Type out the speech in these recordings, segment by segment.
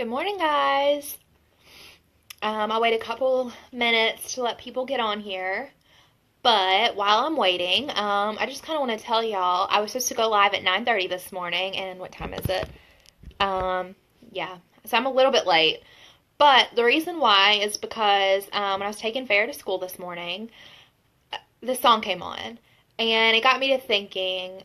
Good morning, guys. I'll wait a couple minutes to let people get on here. But while I'm waiting, I just kind of want to tell y'all I was supposed to go live at 9:30 this morning, and what time is it? Um, yeah, so I'm a little bit late. But the reason why is because when I was taking Fair to school this morning, this song came on, and it got me to thinking.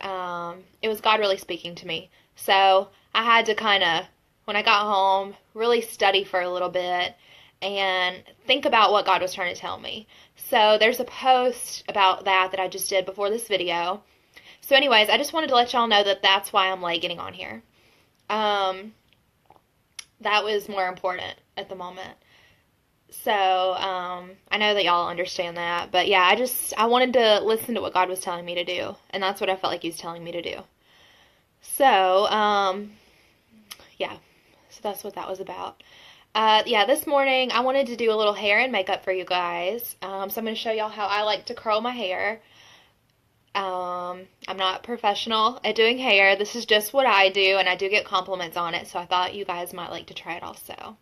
It was God really speaking to me. So I had to kind of, when I got home, really study for a little bit and think about what God was trying to tell me. So there's a post about that I just did before this video. So anyways, I just wanted to let y'all know that that's why I'm late getting on here. That was more important at the moment. So, I know that y'all understand that, but yeah, I wanted to listen to what God was telling me to do, and that's what I felt like He was telling me to do. So, yeah, so that's what that was about. Yeah, this morning I wanted to do a little hair and makeup for you guys. So I'm going to show y'all how I like to curl my hair. I'm not professional at doing hair. This is just what I do, and I do get compliments on it, so I thought you guys might like to try it also.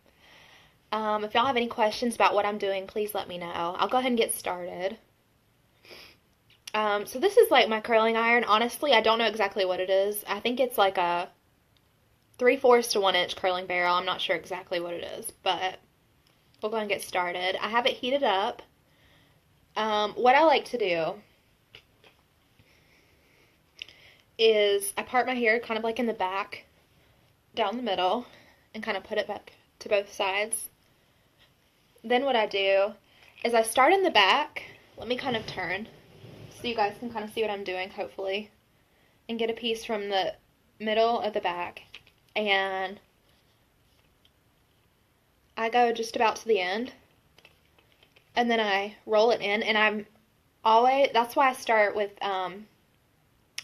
If y'all have any questions about what I'm doing, please let me know. I'll go ahead and get started. So this is like my curling iron. Honestly, I don't know exactly what it is. I think it's like a 3/4 to 1 inch curling barrel. I'm not sure exactly what it is, but we'll go ahead and get started. I have it heated up. What I like to do is I part my hair kind of like in the back, down the middle, and kind of put it back to both sides. Then what I do is I start in the back. Let me kind of turn so you guys can kind of see what I'm doing, hopefully, and get a piece from the middle of the back. And I go just about to the end, and then I roll it in, and that's why I start with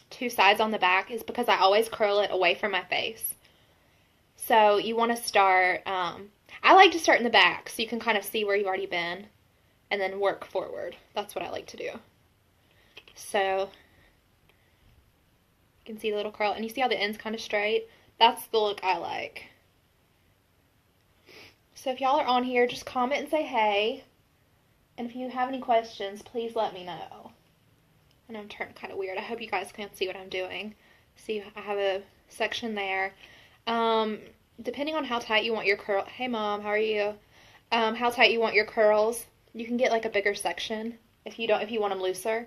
two sides on the back, is because I always curl it away from my face. So you want to start, I like to start in the back so you can kind of see where you've already been and then work forward. That's what I like to do. So you can see the little curl, and you see how the end's kind of straight? That's the look I like. So if y'all are on here, just comment and say hey. And if you have any questions, please let me know. I know I'm turning kind of weird. I hope you guys can see what I'm doing. See, I have a section there. Depending on how tight you want your curl. Hey Mom, how are you? How tight you want your curls. You can get like a bigger section if you want them looser.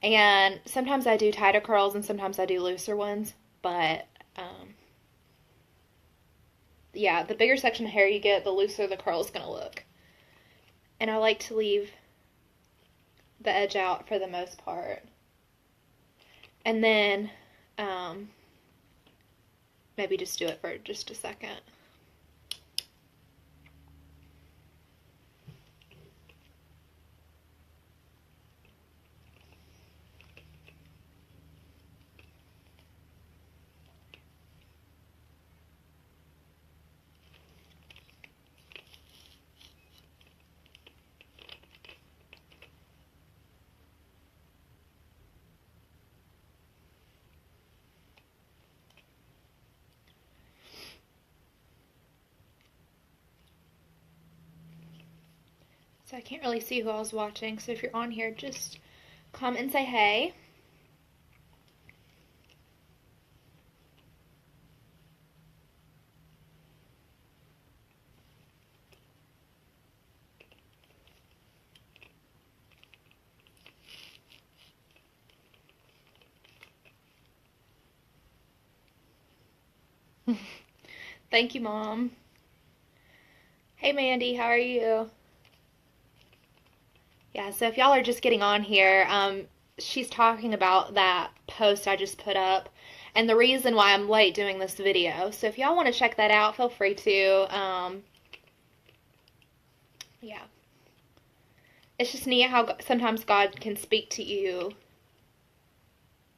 And sometimes I do tighter curls and sometimes I do looser ones, but yeah, the bigger section of hair you get, the looser the curl is going to look. And I like to leave the edge out for the most part. And then maybe just do it for just a second. So I can't really see who else is watching, so if you're on here, just comment and say hey. Thank you, Mom. Hey Mandy, how are you? Yeah, so if y'all are just getting on here, she's talking about that post I just put up and the reason why I'm late doing this video. So if y'all want to check that out, feel free to. Yeah. It's just neat how sometimes God can speak to you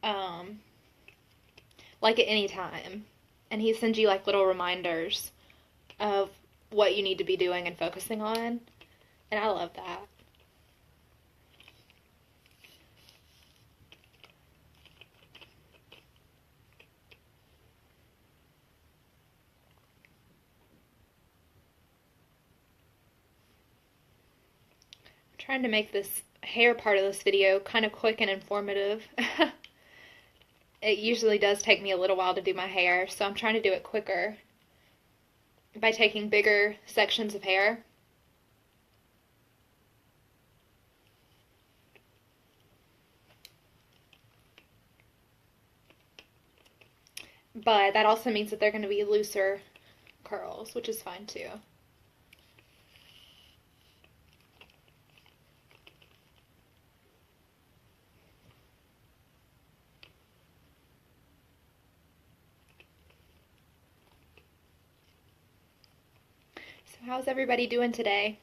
like at any time. And He sends you like little reminders of what you need to be doing and focusing on. And I love that. Trying to make this hair part of this video kind of quick and informative. It usually does take me a little while to do my hair, so I'm trying to do it quicker by taking bigger sections of hair. But that also means that they're going to be looser curls, which is fine too. So how's everybody doing today?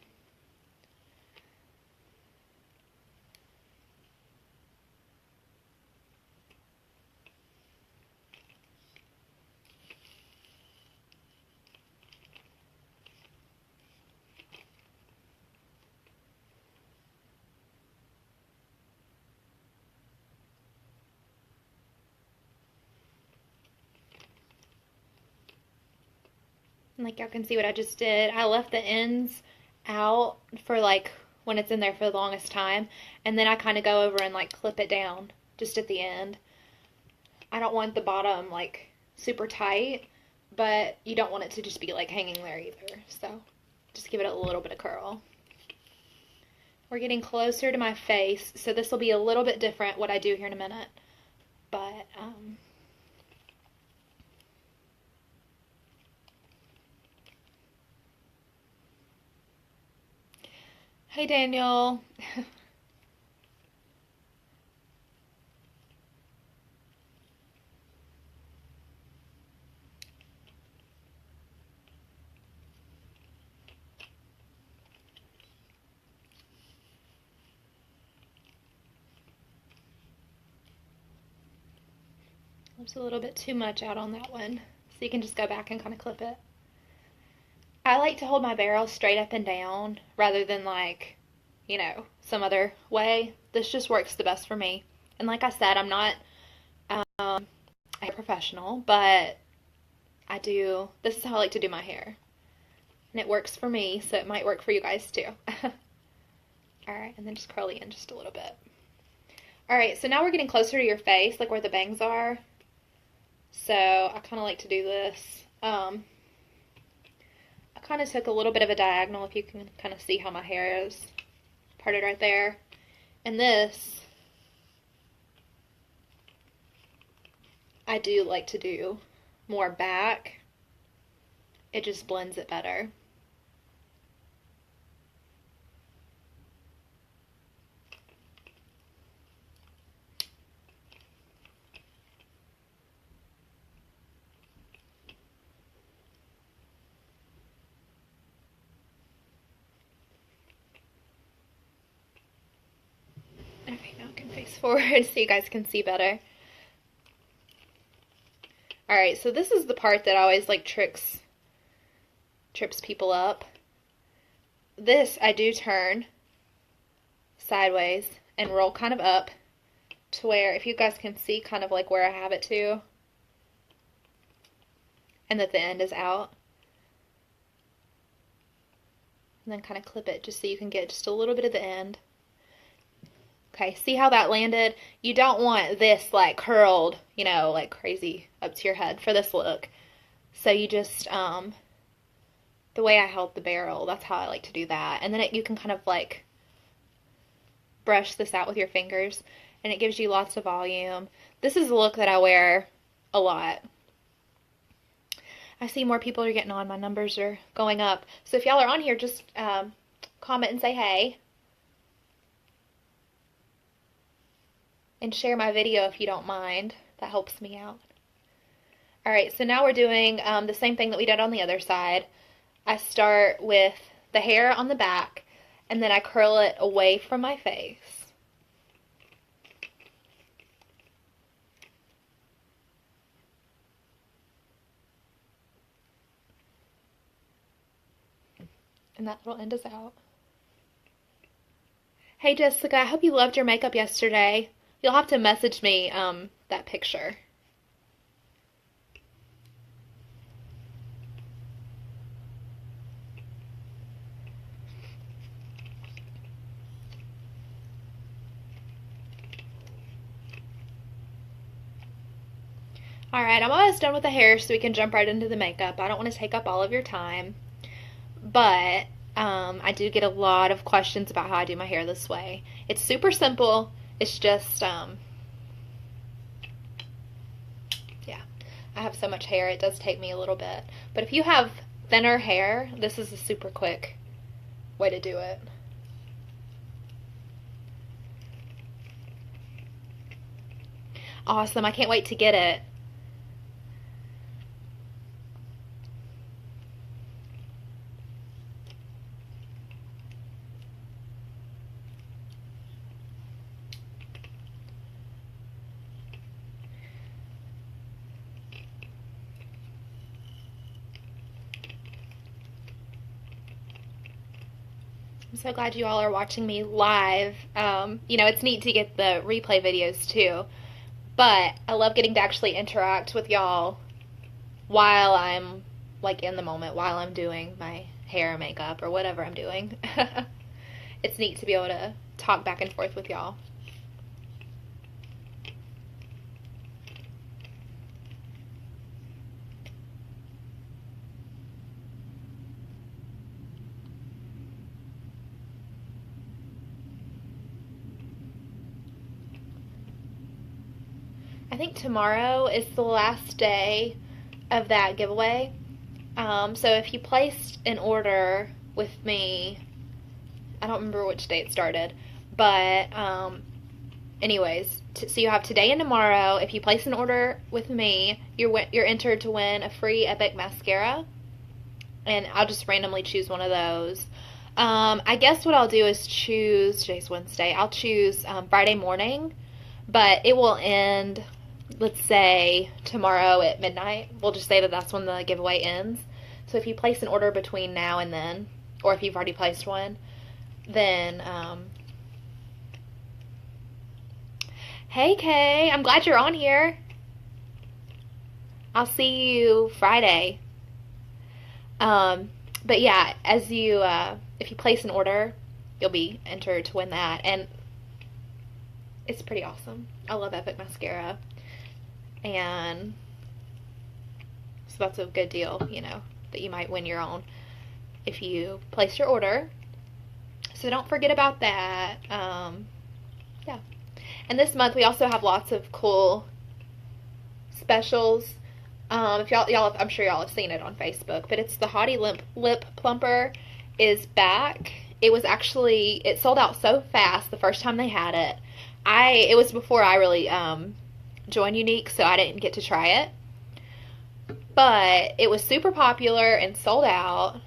Like y'all can see what I just did. I left the ends out for like when it's in there for the longest time, and then I kind of go over and like clip it down just at the end. I don't want the bottom like super tight, but you don't want it to just be like hanging there either. So just give it a little bit of curl. We're getting closer to my face, so this will be a little bit different what I do here in a minute. But hey Daniel. There's a little bit too much out on that one, so you can just go back and kind of clip it. I like to hold my barrel straight up and down rather than like, you know, some other way. This just works the best for me. And like I said, I'm not a professional, but this is how I like to do my hair. And it works for me, so it might work for you guys too. Alright, and then just curl it in just a little bit. Alright, so now we're getting closer to your face, like where the bangs are. So I kind of like to do this. I kind of took a little bit of a diagonal, if you can kind of see how my hair is parted right there. And this, I do like to do more back. It just blends it better. Okay, now I can face forward so you guys can see better. Alright, so this is the part that always like trips people up. This I do turn sideways and roll kind of up to where, if you guys can see kind of like where I have it to, and that the end is out. And then kind of clip it just so you can get just a little bit of the end. Okay, see how that landed? You don't want this like curled, you know, like crazy up to your head for this look. So you just, the way I held the barrel, that's how I like to do that. And then you can kind of like brush this out with your fingers, and it gives you lots of volume. This is a look that I wear a lot. I see more people are getting on. My numbers are going up. So if y'all are on here, just comment and say hey. And share my video if you don't mind. That helps me out. Alright, so now we're doing the same thing that we did on the other side. I start with the hair on the back, and then I curl it away from my face. And that little end is out. Hey Jessica, I hope you loved your makeup yesterday. You'll have to message me that picture. Alright, I'm almost done with the hair so we can jump right into the makeup. I don't want to take up all of your time, but I do get a lot of questions about how I do my hair this way. It's super simple. It's just, yeah, I have so much hair, it does take me a little bit. But if you have thinner hair, this is a super quick way to do it. Awesome, I can't wait to get it. I'm so glad you all are watching me live. You know, it's neat to get the replay videos too, but I love getting to actually interact with y'all while I'm like in the moment, while I'm doing my hair, makeup, or whatever I'm doing. It's neat to be able to talk back and forth with y'all. I think tomorrow is the last day of that giveaway. So if you placed an order with me, I don't remember which day it started, but anyways, so you have today and tomorrow. If you place an order with me, you're entered to win a free Epic mascara, and I'll just randomly choose one of those. I guess what I'll do is choose, today's Wednesday, I'll choose Friday morning, but it will end, let's say, tomorrow at midnight. We'll just say that that's when the giveaway ends. So if you place an order between now and then, or if you've already placed one, then, hey Kay, I'm glad you're on here. I'll see you Friday. But yeah, as you, if you place an order, you'll be entered to win that, and it's pretty awesome. I love Epic mascara, and so that's a good deal, you know, that you might win your own if you place your order. So don't forget about that. Yeah. And this month we also have lots of cool specials. If y'all, I'm sure y'all have seen it on Facebook, but it's the Hottie Lip Plumper is back. It was actually, it sold out so fast the first time they had it. It was before I really joined Unique, so I didn't get to try it. But it was super popular and sold out.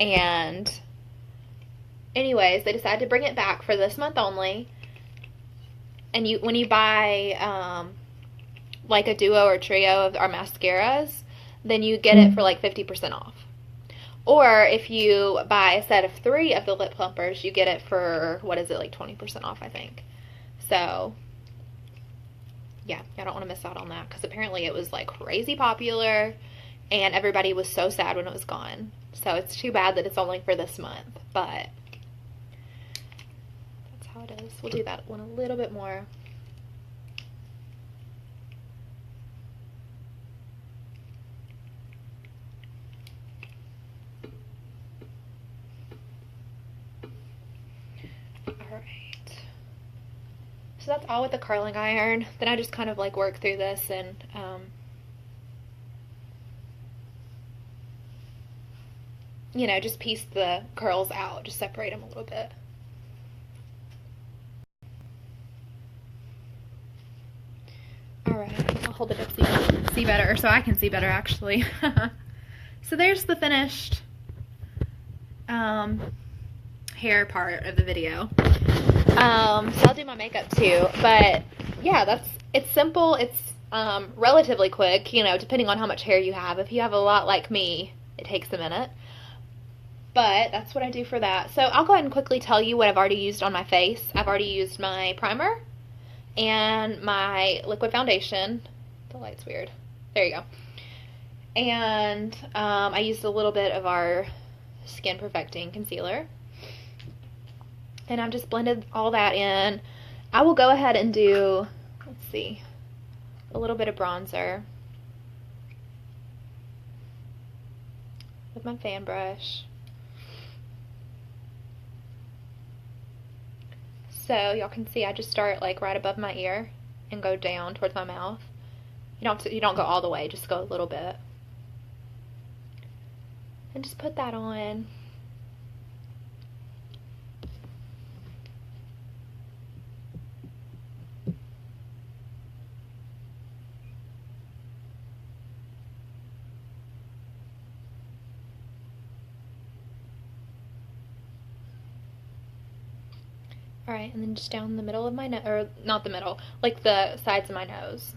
And anyways, they decided to bring it back for this month only. And when you buy like a duo or trio of our mascaras, then you get it for like 50% off. Or if you buy a set of 3 of the lip plumpers, you get it for, what is it, like 20% off, I think. So yeah, I don't want to miss out on that, because apparently it was like crazy popular and everybody was so sad when it was gone. So it's too bad that it's only for this month, but that's how it is. We'll do that one a little bit more. So that's all with the curling iron. Then I just kind of like work through this and you know, just piece the curls out, just separate them a little bit. Alright, I'll hold it up so you can see better, or so I can see better actually. So there's the finished hair part of the video. So I'll do my makeup too, but yeah, it's simple. It's relatively quick, you know, depending on how much hair you have. If you have a lot like me, it takes a minute, but that's what I do for that. So I'll go ahead and quickly tell you what I've already used on my face. I've already used my primer and my liquid foundation. The light's weird. There you go. And I used a little bit of our Skin Perfecting concealer. And I've just blended all that in. I will go ahead and do, let's see, a little bit of bronzer with my fan brush. So y'all can see I just start like right above my ear and go down towards my mouth. You don't go all the way, just go a little bit. And just put that on. Alright, and then just down the middle of my nose, or not the middle, like the sides of my nose.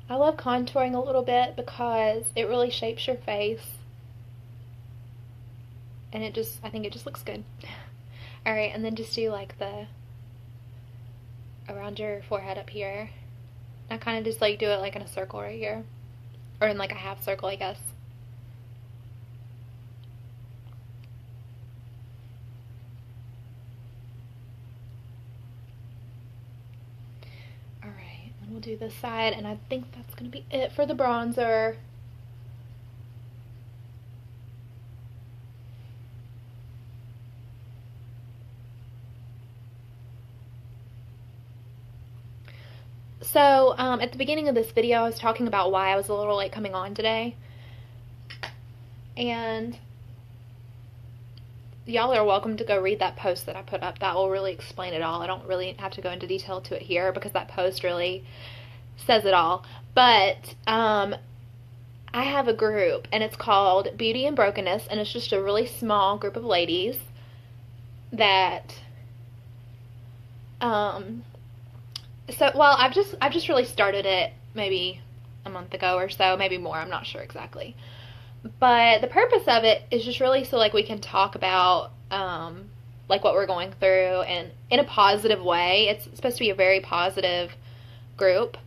I love contouring a little bit because it really shapes your face. And I think it just looks good. Alright, and then just do like around your forehead up here. I kind of just like do it like in a circle right here. Or in like a half circle, I guess. We'll do this side, and I think that's going to be it for the bronzer. So, at the beginning of this video, I was talking about why I was a little late coming on today. And y'all are welcome to go read that post that I put up. That will really explain it all. I don't really have to go into detail to it here because that post really says it all. But I have a group, and it's called Beauty and Brokenness, and it's just a really small group of ladies that I've just really started it maybe a month ago or so, maybe more, I'm not sure exactly. But the purpose of it is just really so like we can talk about like what we're going through, and in a positive way. It's supposed to be a very positive group.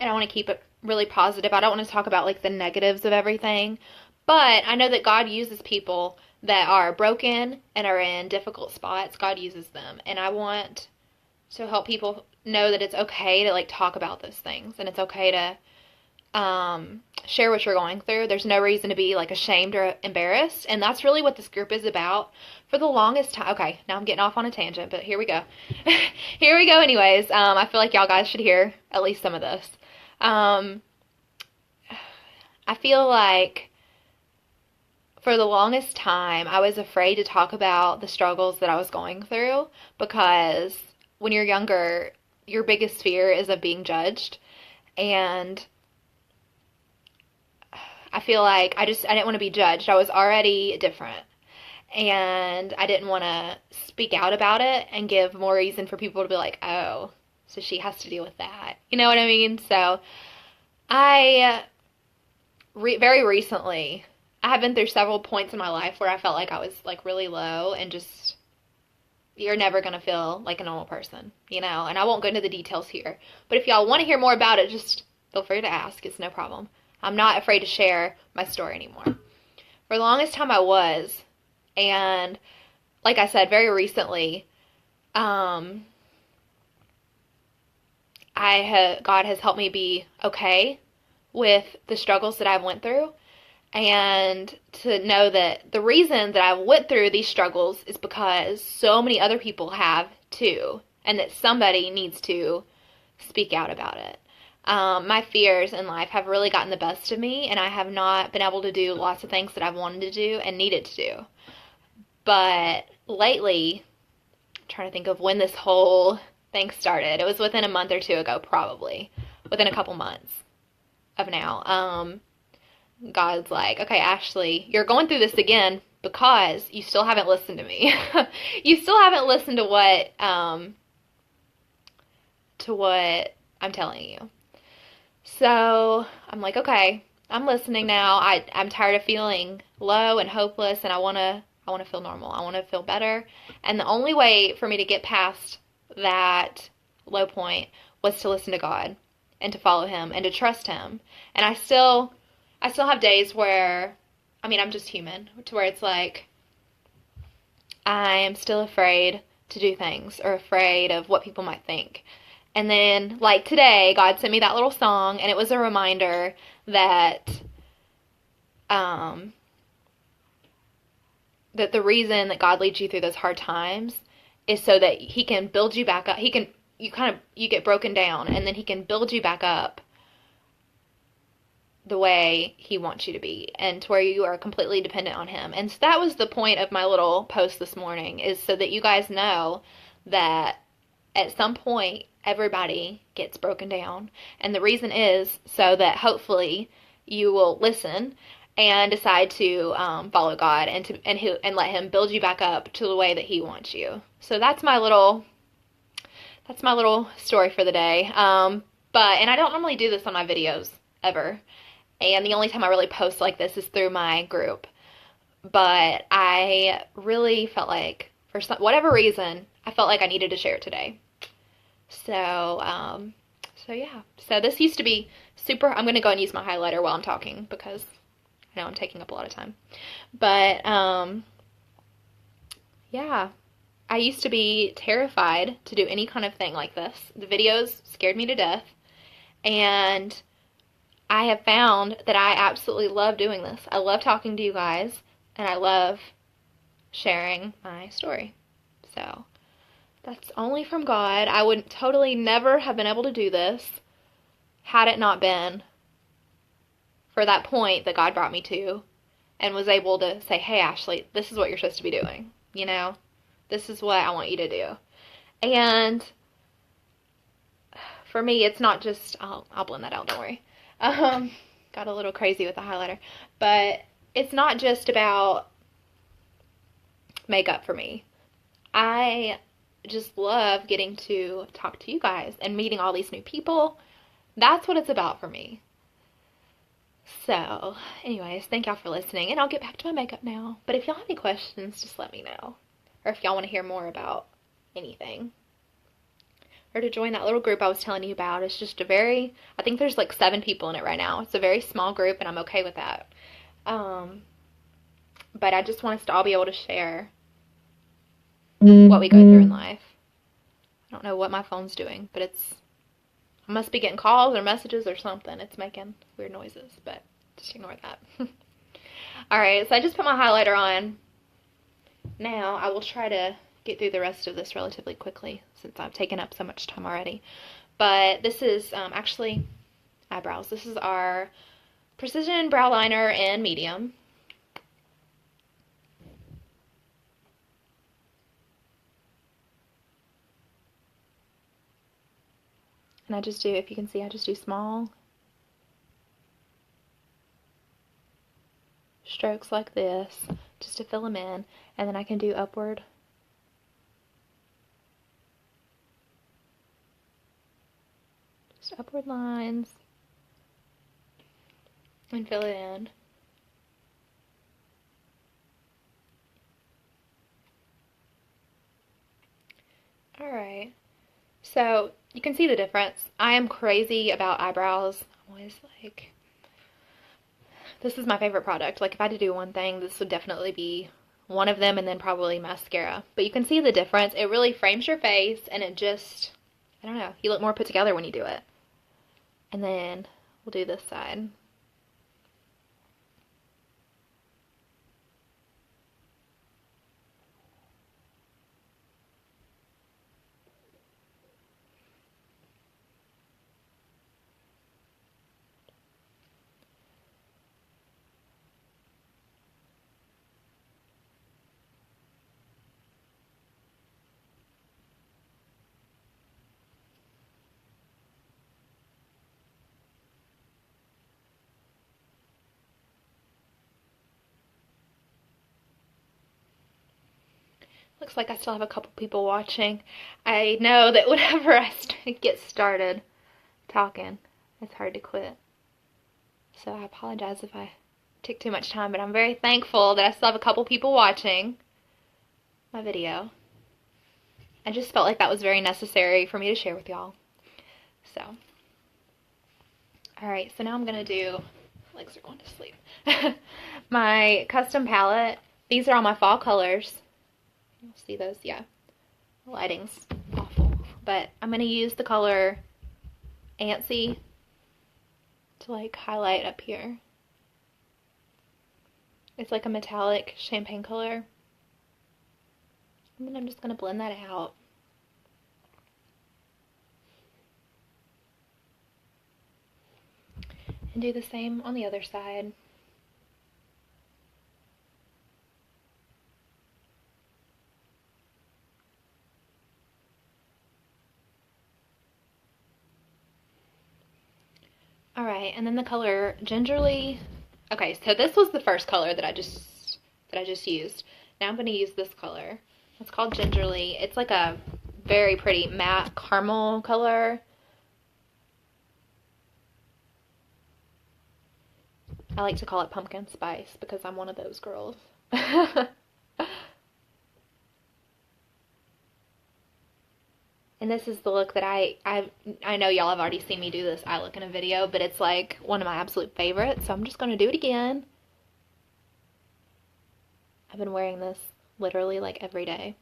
And I want to keep it really positive. I don't want to talk about like the negatives of everything. But I know that God uses people that are broken and are in difficult spots. God uses them. And I want to help people know that it's okay to like talk about those things, and it's okay to share what you're going through. There's no reason to be like ashamed or embarrassed, and that's really what this group is about. For the longest time, okay, now I'm getting off on a tangent, but here we go. Here we go anyways. I feel like y'all guys should hear at least some of this. I feel like for the longest time, I was afraid to talk about the struggles that I was going through, because when you're younger, your biggest fear is of being judged. And I feel like I didn't want to be judged. I was already different. And I didn't want to speak out about it and give more reason for people to be like, oh, so she has to deal with that. You know what I mean? So very recently, I have been through several points in my life where I felt like I was like really low, and just, you're never going to feel like a normal person, you know? And I won't go into the details here. But if y'all want to hear more about it, just feel free to ask. It's no problem. I'm not afraid to share my story anymore. For the longest time I was, and like I said, very recently, God has helped me be okay with the struggles that I've went through, and to know that the reason that I went through these struggles is because so many other people have too, and that somebody needs to speak out about it. My fears in life have really gotten the best of me, and I have not been able to do lots of things that I've wanted to do and needed to do. But lately, I'm trying to think of when this whole thing started. It was within a month or two ago, probably. Within a couple months of now. God's like, okay, Ashley, you're going through this again because you still haven't listened to me. You still haven't listened to what I'm telling you. So I'm like, okay, I'm listening now. I'm tired of feeling low and hopeless, and I want to feel normal. I want to feel better. And the only way for me to get past that low point was to listen to God and to follow him and to trust him. And I still have days where I mean, I'm just human, to where it's like, I am still afraid to do things or afraid of what people might think. And then, like today, God sent me that little song, and it was a reminder that that the reason that God leads you through those hard times is so that He can build you back up. You get broken down, and then He can build you back up the way He wants you to be, and to where you are completely dependent on Him. And so that was the point of my little post this morning, is so that you guys know that at some point everybody gets broken down. And the reason is so that hopefully you will listen and decide to follow God and let Him build you back up to the way that He wants you. So that's my little story for the day. And I don't normally do this on my videos ever. And the only time I really post like this is through my group. But I really felt like, for whatever reason, I felt like I needed to share it today. So yeah. So this used to be super. I'm going to go and use my highlighter while I'm talking because I know I'm taking up a lot of time. But yeah. I used to be terrified to do any kind of thing like this. The videos scared me to death. And I have found that I absolutely love doing this. I love talking to you guys, and I love sharing my story. So that's only from God. I would totally never have been able to do this had it not been for that point that God brought me to and was able to say, hey, Ashley, this is what you're supposed to be doing. You know, this is what I want you to do. And for me, it's not just, I'll blend that out, don't worry. Got a little crazy with the highlighter. But it's not just about makeup for me. I just love getting to talk to you guys and meeting all these new people. That's what it's about for me. So, anyways, thank y'all for listening, and I'll get back to my makeup now. But if y'all have any questions, just let me know. Or if y'all want to hear more about anything. Or to join that little group I was telling you about. It's just I think there's like 7 people in it right now. It's a very small group, and I'm okay with that. But I just want us to all be able to share what we go through in life. I don't know what my phone's doing, but I must be getting calls or messages or something. It's making weird noises, but just ignore that. Alright, so I just put my highlighter on. Now I will try to get through the rest of this relatively quickly since I've taken up so much time already. But this is actually eyebrows. This is our Precision Brow Liner in medium. And I just do, if you can see, I just do small strokes like this just to fill them in. And then I can do upward. Just upward lines. And fill it in. Alright. So, you can see the difference. I am crazy about eyebrows. I'm always like, this is my favorite product. Like, if I had to do one thing, this would definitely be one of them, and then probably mascara. But you can see the difference. It really frames your face, and it just, I don't know, you look more put together when you do it. And then we'll do this side. Looks like I still have a couple people watching. I know that whenever I get started talking, it's hard to quit. So I apologize if I took too much time, but I'm very thankful that I still have a couple people watching my video. I just felt like that was very necessary for me to share with y'all. So, alright, so now I'm going to do legs are going to sleep. My custom palette. These are all my fall colors. You'll see those, yeah. The lighting's awful. But I'm going to use the color Antsy to like highlight up here. It's like a metallic champagne color. And then I'm just going to blend that out. And do the same on the other side. Alright, and then the color Gingerly. Okay, so this was the first color that I just used. Now I'm going to use this color. It's called Gingerly. It's like a very pretty matte caramel color. I like to call it pumpkin spice because I'm one of those girls. And this is the look that I know y'all have already seen me do this eye look in a video, but it's like one of my absolute favorites, so I'm just going to do it again. I've been wearing this literally like every day.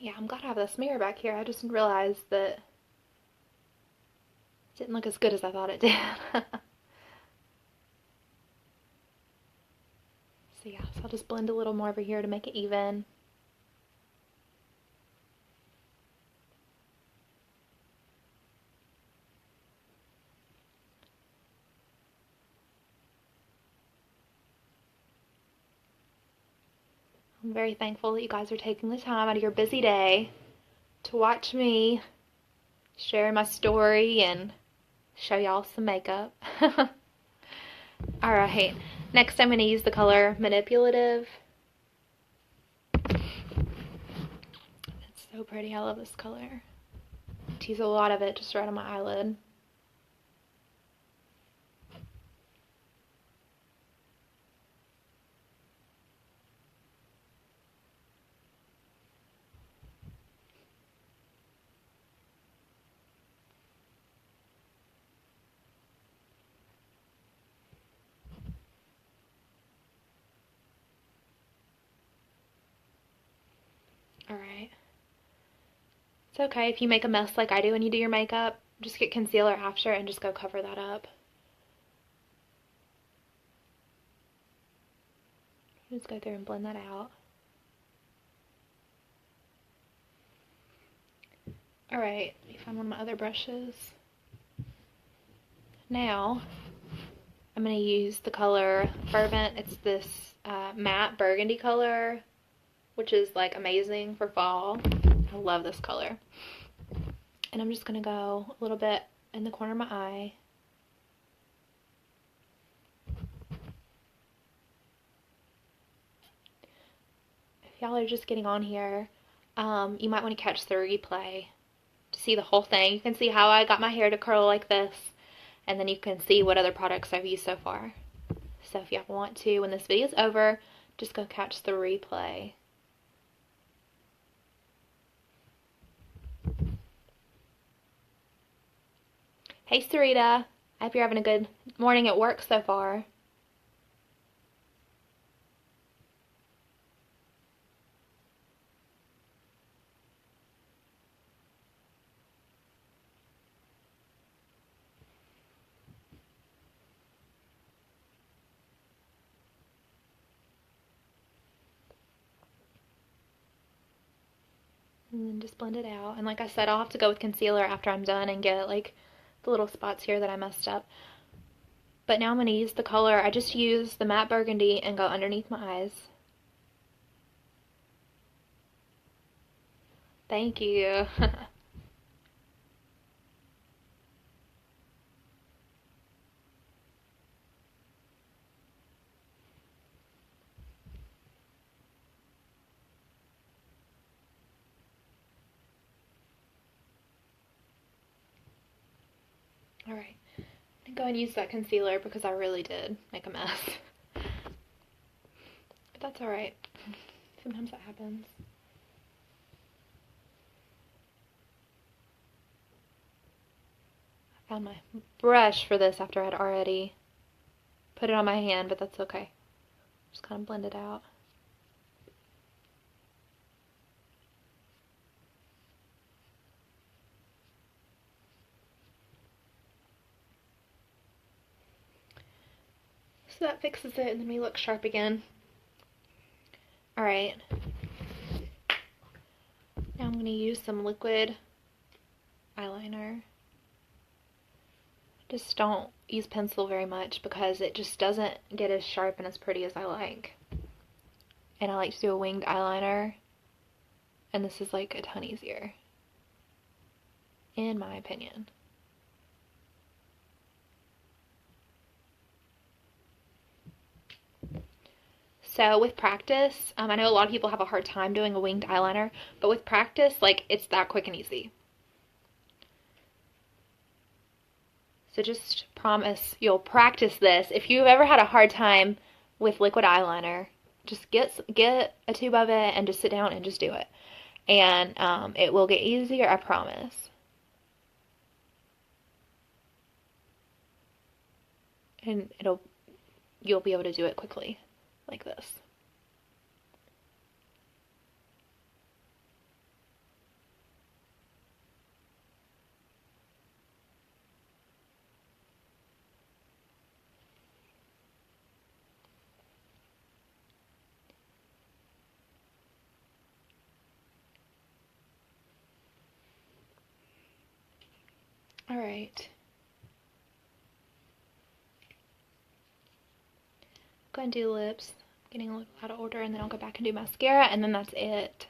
Yeah, I'm glad I have this mirror back here. I just realized that it didn't look as good as I thought it did. So yeah, so I'll just blend a little more over here to make it even. I'm very thankful that you guys are taking the time out of your busy day to watch me share my story and show y'all some makeup. Alright, next I'm going to use the color Manipulative. It's so pretty. I love this color. Tease a lot of it just right on my eyelid. Alright. It's okay if you make a mess like I do when you do your makeup. Just get concealer after and just go cover that up. Just go through and blend that out. Alright, let me find one of my other brushes. Now, I'm going to use the color Fervent. It's this matte burgundy color, which is like amazing for fall. I love this color. And I'm just going to go a little bit in the corner of my eye. If y'all are just getting on here, you might want to catch the replay to see the whole thing. You can see how I got my hair to curl like this, and then you can see what other products I've used so far. So if y'all want to, when this video is over, just go catch the replay. Hey Sarita, I hope you're having a good morning at work so far. And then just blend it out. And like I said, I'll have to go with concealer after I'm done and get like the little spots here that I messed up. But now I'm going to use the color. I just use the matte burgundy and go underneath my eyes. Thank you. Alright, I'm gonna go and use that concealer because I really did make a mess. But that's alright. Sometimes that happens. I found my brush for this after I'd already put it on my hand, but that's okay. Just kind of blend it out. So that fixes it, and then we look sharp again. Alright. Now I'm going to use some liquid eyeliner. Just don't use pencil very much because it just doesn't get as sharp and as pretty as I like. And I like to do a winged eyeliner, and this is like a ton easier, in my opinion. So with practice, I know a lot of people have a hard time doing a winged eyeliner, but with practice, like, it's that quick and easy. So just promise you'll practice this. If you've ever had a hard time with liquid eyeliner, just get a tube of it and just sit down and just do it. And it will get easier, I promise. And you'll be able to do it quickly, like this. All right. Go and do lips. I'm getting a little out of order, and then I'll go back and do mascara, and then that's it.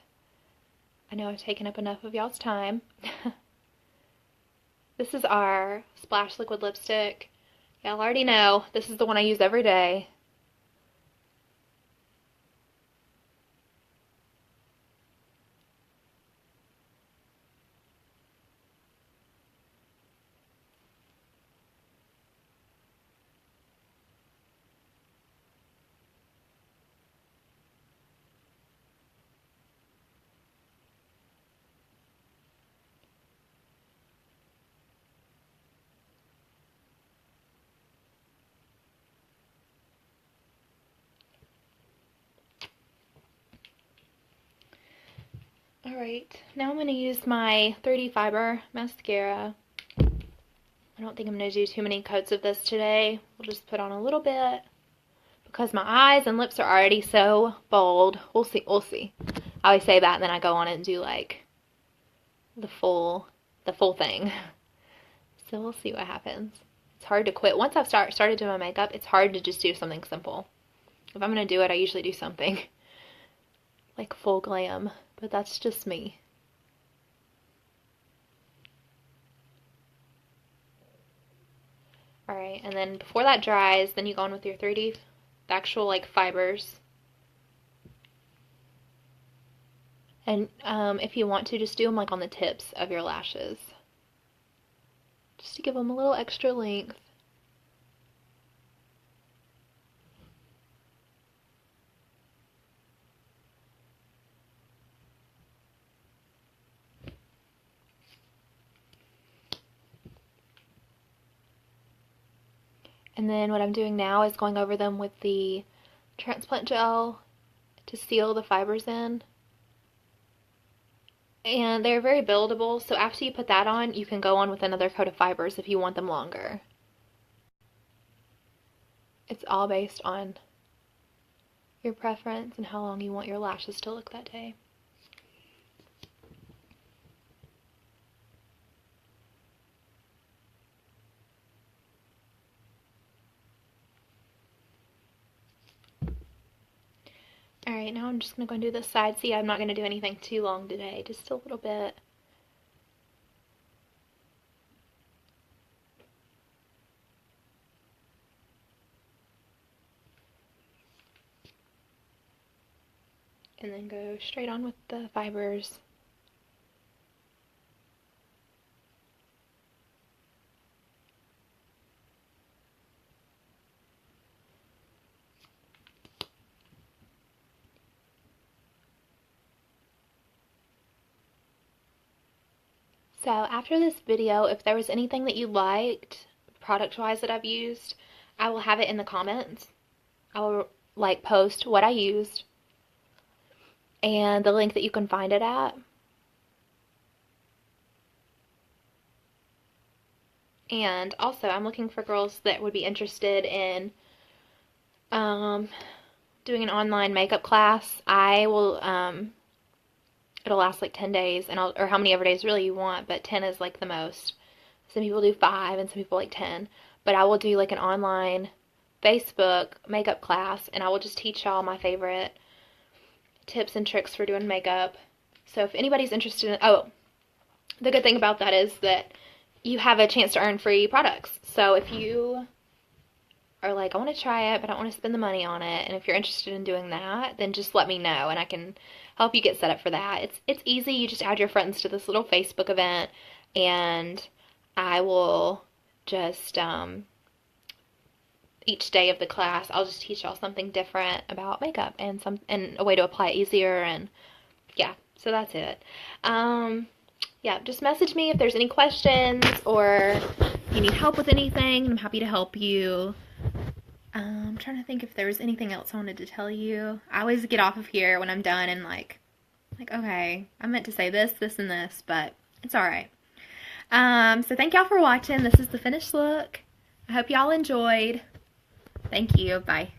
I know I've taken up enough of y'all's time. This is our Splash Liquid Lipstick. Y'all already know, this is the one I use every day. Alright, now I'm going to use my 30 Fiber Mascara. I don't think I'm going to do too many coats of this today. We'll just put on a little bit because my eyes and lips are already so bold. We'll see, we'll see. I always say that and then I go on and do like the full thing. So we'll see what happens. It's hard to quit. Once I've started doing my makeup, it's hard to just do something simple. If I'm going to do it, I usually do something like full glam. But that's just me. Alright, and then before that dries, then you go on with your 3D, the actual like fibers. And if you want to, just do them like on the tips of your lashes. Just to give them a little extra length. And then what I'm doing now is going over them with the transplant gel to seal the fibers in. And they're very buildable, so after you put that on, you can go on with another coat of fibers if you want them longer. It's all based on your preference and how long you want your lashes to look that day. Alright, Alright, now I'm just going to go and do this side. See, I'm not going to do anything too long today, just a little bit. And then go straight on with the fibers. So after this video, if there was anything that you liked, product-wise that I've used, I will have it in the comments. I will like post what I used and the link that you can find it at. And also, I'm looking for girls that would be interested in doing an online makeup class. I will it'll last like 10 days, and or how many ever days really you want, but 10 is like the most. Some people do 5 and some people like 10. But I will do like an online Facebook makeup class, and I will just teach y'all my favorite tips and tricks for doing makeup. So if anybody's interested in, oh, the good thing about that is that you have a chance to earn free products. So if you are like, I want to try it, but I don't want to spend the money on it, and if you're interested in doing that, then just let me know, and I can help you get set up for that. It's easy. You just add your friends to this little Facebook event, and I will just, each day of the class, I'll just teach y'all something different about makeup and a way to apply it easier, and yeah, so that's it. Yeah, just message me if there's any questions or you need help with anything. I'm happy to help you. I'm trying to think if there was anything else I wanted to tell you. I always get off of here when I'm done and like, okay, I meant to say this, this, and this, but it's alright. So thank y'all for watching. This is the finished look. I hope y'all enjoyed. Thank you. Bye.